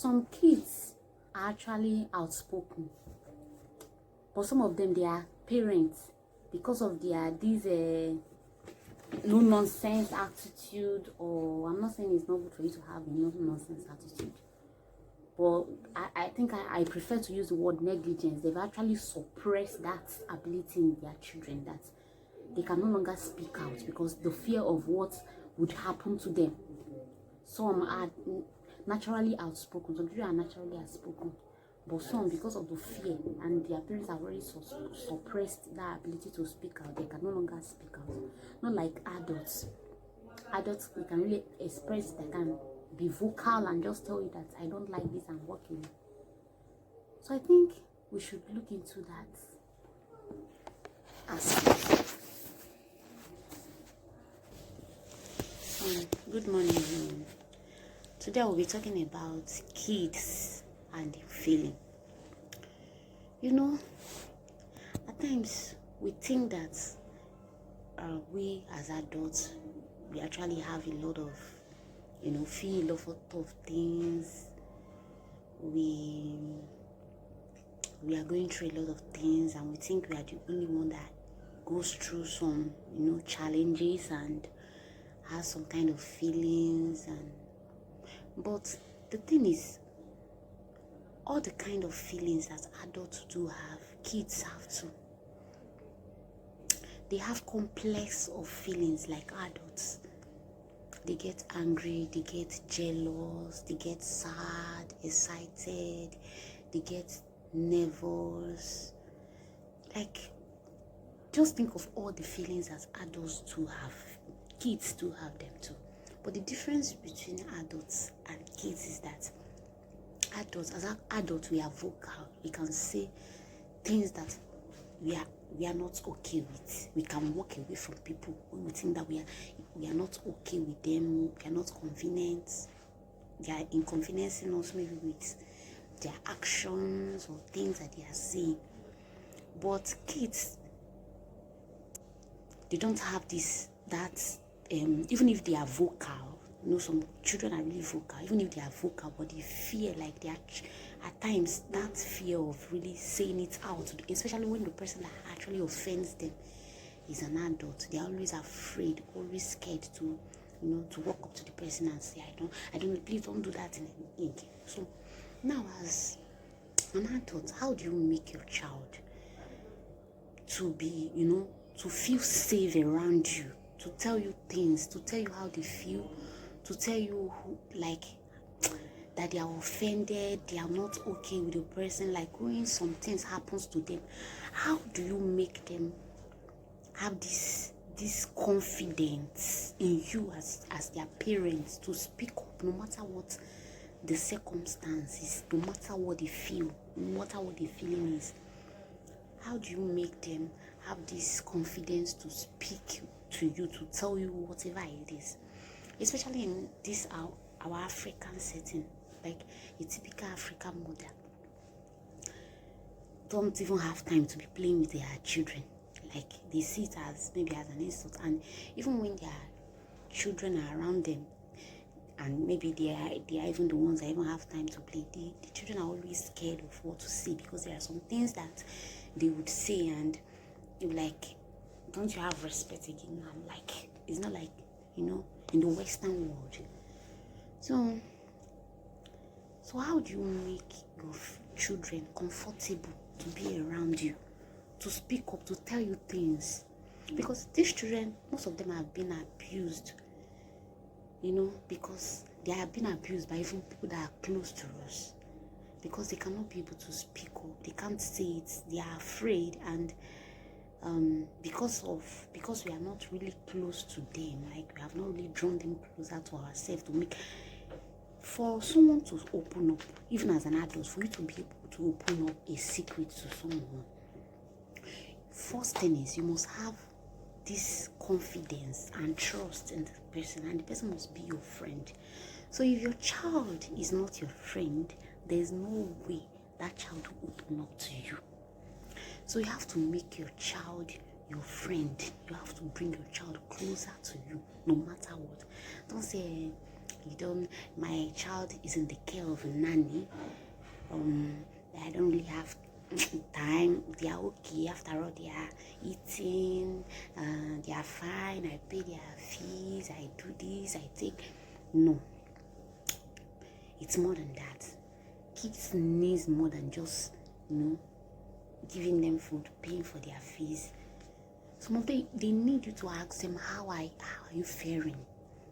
some kids are actually outspoken, but some of them, their parents, because of their no nonsense attitude, or I'm not saying it's not good for you to have a no nonsense attitude, but I think I prefer to use the word negligence. They've actually suppressed that ability in their children, that they can no longer speak out because the fear of what would happen to them. Some are naturally outspoken, some children are naturally outspoken, but some, because of the fear, and their parents have already suppressed that ability to speak out, they can no longer speak out. Not like adults. Adults, we can really express, they can be vocal and just tell you that I don't like this and walk away. So I think we should look into that aspect. Good morning, everyone. Today we'll be talking about kids and the feeling. You know, at times we think that we as adults, we actually have a lot of, feel a lot of things. We are going through a lot of things, and we think we are the only one that goes through some, challenges and has some kind of feelings. But the thing is, all the kind of feelings that adults do have, kids have too. They have complex of feelings like adults. They get angry, they get jealous, they get sad, excited, they get nervous. Like, just think of all the feelings that adults do have. Kids do have them too. But the difference between adults and kids is that as adults, we are vocal. We can say things that we are not okay with. We can walk away from people when we think that we are not okay with them. We are not convenient. They are inconveniencing us maybe with their actions or things that they are saying. But kids, they don't have even if they are vocal. Some children are really vocal. Even if they are vocal, but they fear, like they are at times, that fear of really saying it out, especially when the person that actually offends them is an adult. They are always afraid, always scared to walk up to the person and say, I don't, please don't do that again. So now, as an adult, how do you make your child to be, to feel safe around you, to tell you things, to tell you how they feel, to tell you that they are offended, they are not okay with the person, like when some things happens to them? How do you make them have this confidence in you as their parents to speak up, no matter what the circumstances, no matter what they feel, no matter what the feeling is? How do you make them have this confidence to speak to you, to tell you whatever it is? Especially in this our African setting, like a typical African mother don't even have time to be playing with their children. Like, they see it as maybe as an insult. And even when their children are around them, and maybe they are even the ones that even have time to play, the children are always scared of what to say, because there are some things that they would say and you're like, don't you have respect again? I'm like, it's not like, in the Western world. So how do you make your children comfortable to be around you, to speak up, to tell you things? Because these children, most of them have been abused, because they have been abused by even people that are close to us, because they cannot be able to speak up, they can't say it, they are afraid. And because we are not really close to them, like we have not really drawn them closer to ourselves, to make for someone to open up, even as an adult, for you to be able to open up a secret to someone, first thing is you must have this confidence and trust in the person, and the person must be your friend. So if your child is not your friend, there's no way that child will open up to you. So you have to make your child your friend. You have to bring your child closer to you, no matter what. Don't say, you don't, my child is in the care of a nanny, I don't really have time, they are okay, after all they are eating, they are fine, I pay their fees, I do this, I take. No, it's more than that. Kids needs more than just, giving them food, paying for their fees. Some of them, they need you to ask them, how are you faring?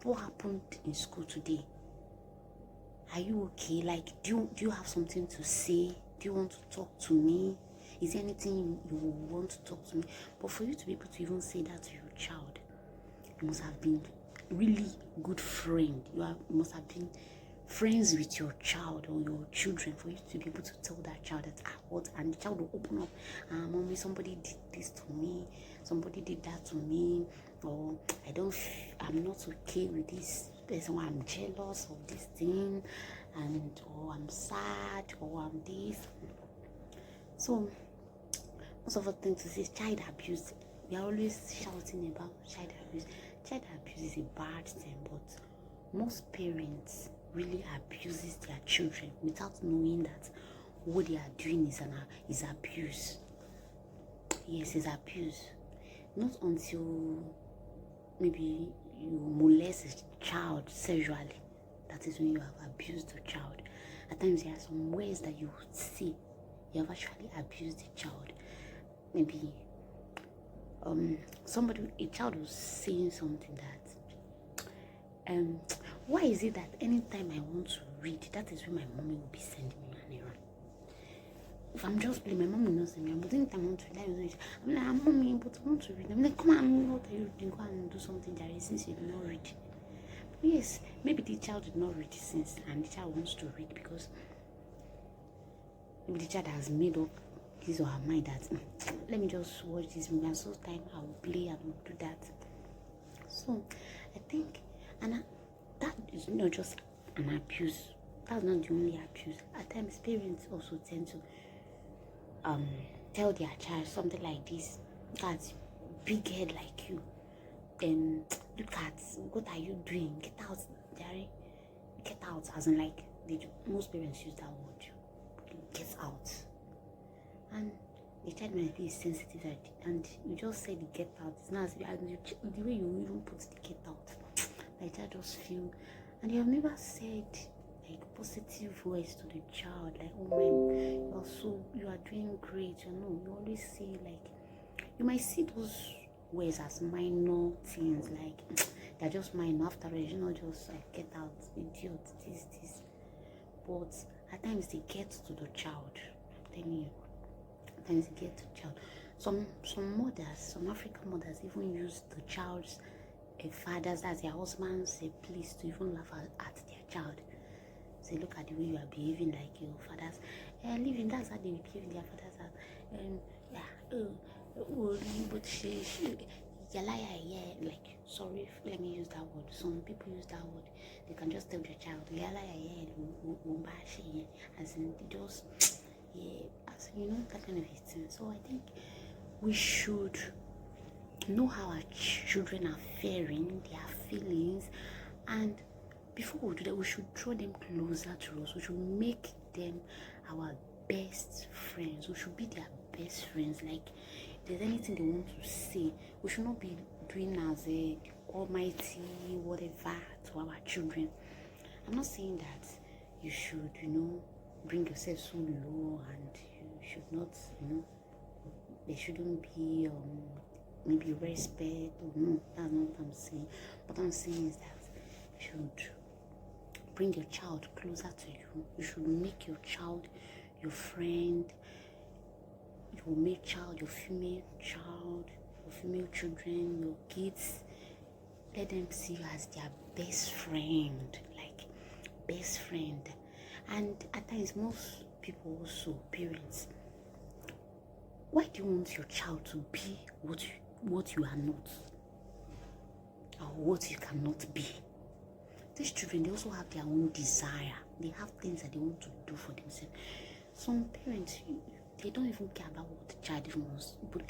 What happened in school today? Are you okay? Like, do you have something to say? Do you want to talk to me? Is there anything you want to talk to me? But for you to be able to even say that to your child, you must have been really good friend. You must have been friends with your child or your children for you to be able to tell that child that what, and the child will open up. Mommy, somebody did this to me, somebody did that to me, or I'm not okay with this person, I'm jealous of this thing, or I'm sad, or I'm this. So most of the things to say is child abuse. We are always shouting about child abuse. Child abuse is a bad thing, but most parents really abuses their children without knowing that what they are doing is abuse. Yes, it's abuse. Not until maybe you molest a child sexually, that is when you have abused the child. At times there are some ways that you would see you have actually abused the child. Maybe a child was saying something that why is it that anytime I want to read, that is when my mommy will be sending me an errand? If I'm just playing, my mom will not send me. But anytime I want to read, I'm like, mommy, but I want to read. I'm like, come on, what are you doing? Go and do something that is, since you did not read. But yes, maybe the child did not read since, and the child wants to read because maybe the child has made up his or her mind that let me just watch this movie, and so time I will play and will do that. So I think, and that is not just an abuse. That's not the only abuse. At times, parents also tend to tell their child something like this: "That's big head like you. Look at what are you doing? Get out, Jerry. Get out." As in, like most parents use that word. Get out. And the child might be sensitive, and you just say the get out. It's not as the way you even put the get out. Like that just feel, and you have never said like positive words to the child, like, oh man, you are doing great. You always say, like, you might see those words as minor things, like they're just minor. After all, just like get out, idiot, this. But at times they get to the child. I'm telling you, at times they get to the child. Some mothers, some African mothers even use the child's fathers as their husbands a place to even laugh at their child. Say, look at the way you are behaving like your fathers. Living, that's how they behave in their fathers house. But she like, sorry, let me use that word. Some people use that word. They can just tell their child, as in they just, as in, that kind of a thing. So I think we should know how our children are faring, their feelings, and before we do that, we should draw them closer to us. We should make them our best friends. We should be their best friends. Like, if there's anything they want to say, we should not be doing as a almighty whatever to our children. I'm not saying that you should, bring yourself so low, and you should not, there shouldn't be maybe respect, or no, that's not what I'm saying. What I'm saying is that you should bring your child closer to you. You should make your child your friend. You will make your female children, your kids. Let them see you as their best friend, like best friend. And at times, most people also, parents, why do you want your child to be what you are not, or what you cannot be? These children, they also have their own desire. They have things that they want to do for themselves. Some parents, they don't even care about what the child even wants. But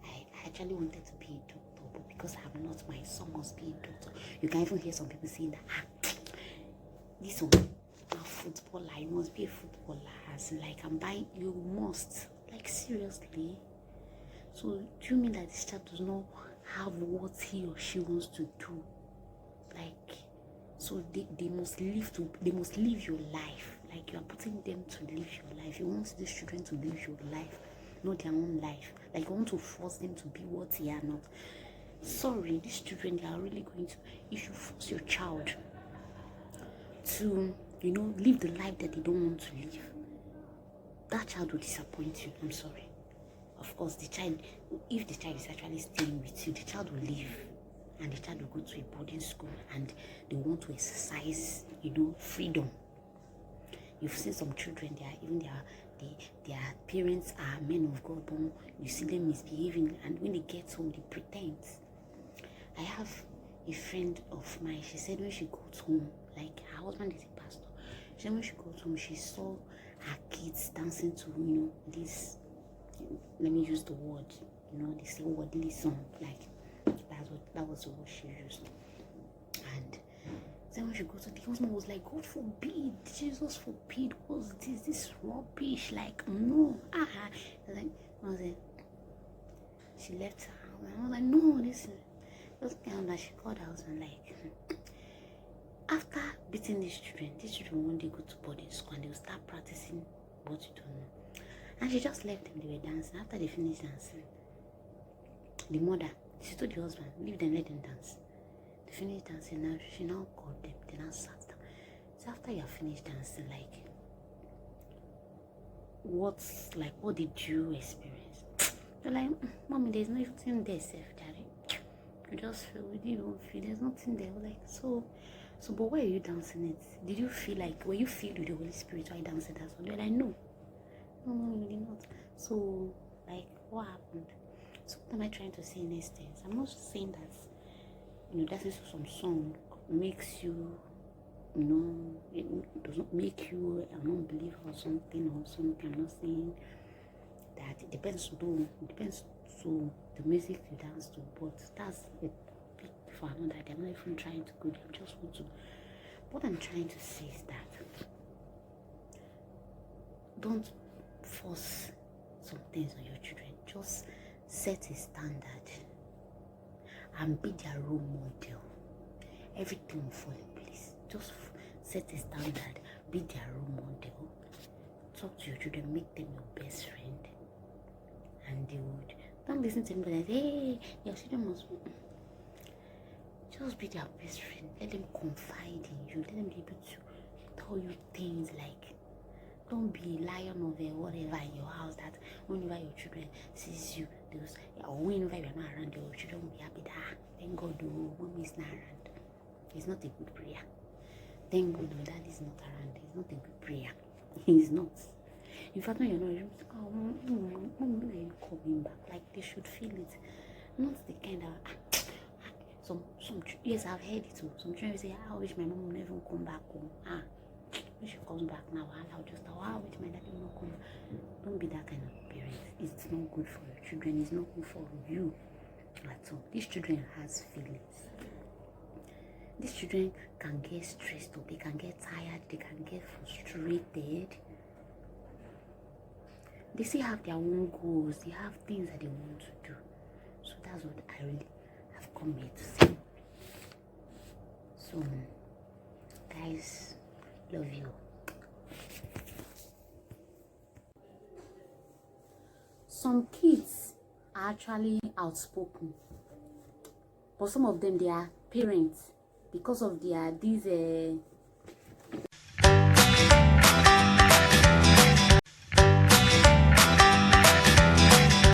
I actually wanted to be a doctor, but because I'm not, my son must be a doctor. You can even hear some people saying that, this one, a footballer, you must be a footballer. As in, like, I'm buying, you must. Like, seriously. So do you mean that this child does not have what he or she wants to do? Like, so they must live your life. Like, you are putting them to live your life. You want these children to live your life, not their own life. Like, you want to force them to be what they are not. Sorry, these children, they are really going to, if you force your child to, live the life that they don't want to live, that child will disappoint you. I'm sorry. Of course, the child, if the child is actually staying with you, the child will leave, and the child will go to a boarding school, and they want to exercise, freedom. You've seen some children, their parents are men of God, but you see them misbehaving, and when they get home, they pretend. I have a friend of mine. She said when she goes home, like, her husband is a pastor. She said when she goes home, she saw her kids dancing to, this, let me use the word, they say worldly song, like, that was the word she used. And then when she goes to the husband was like, God forbid, Jesus forbid, what's this rubbish, like, no. She left her house, and I was like, no, listen. That she called her husband, like, after beating these children one day go to boarding school, and they will start practicing what you don't know. And she just left them. They were dancing. After they finished dancing, the mother, she told the husband, leave them, let them dance. They finished dancing. Now she now called them. They now sat down. So after you have finished dancing, like, what did you experience? They're like, mommy, there's nothing there, safe, daddy. You just feel, we didn't even feel, there's nothing there. We're like, so, but why are you dancing it? Did you feel like, were you filled with the Holy Spirit while you dancing that song? They're like, no, you did not. So, like, what happened? So what am I trying to say in this sense? I'm not saying that, dancing to some song makes you, it doesn't make you an unbeliever or something. I'm not saying that. It depends to the music you dance to, but that's a bit for another day. I'm not even trying to go there. I just want to, what I'm trying to say is that don't force some things on your children. Just set a standard and be their role model. Everything will fall in place. Just set a standard, be their role model. Talk to your children, make them your best friend, and they would. Don't listen to anybody like, hey, your children must just be their best friend. Let them confide in you. Let them be able to tell you things. Like, don't be lion of whatever in your house, that whenever your children sees you, or whenever you're not around, your children will be happy that, thank God, mommy is not around. It's not a good prayer. Thank God, dad is not around. It's not a good prayer. It's not. In fact, when you're not, you're like, oh, mom, are you coming back? Like, they should feel it. Not the kind of, yes, I've heard it too. Some children say, I wish my mom would never come back home. When she comes back now, I'll just, I wish my daddy would not come back. Don't be that kind of parent. It's not good for your children. It's not good for you at all. These children has feelings. These children can get stressed up. They can get tired. They can get frustrated. They still have their own goals. They have things that they want to do. So that's what I really have come here to say. So, guys, love you. Some kids are actually outspoken, but some of them, they are parents, because of these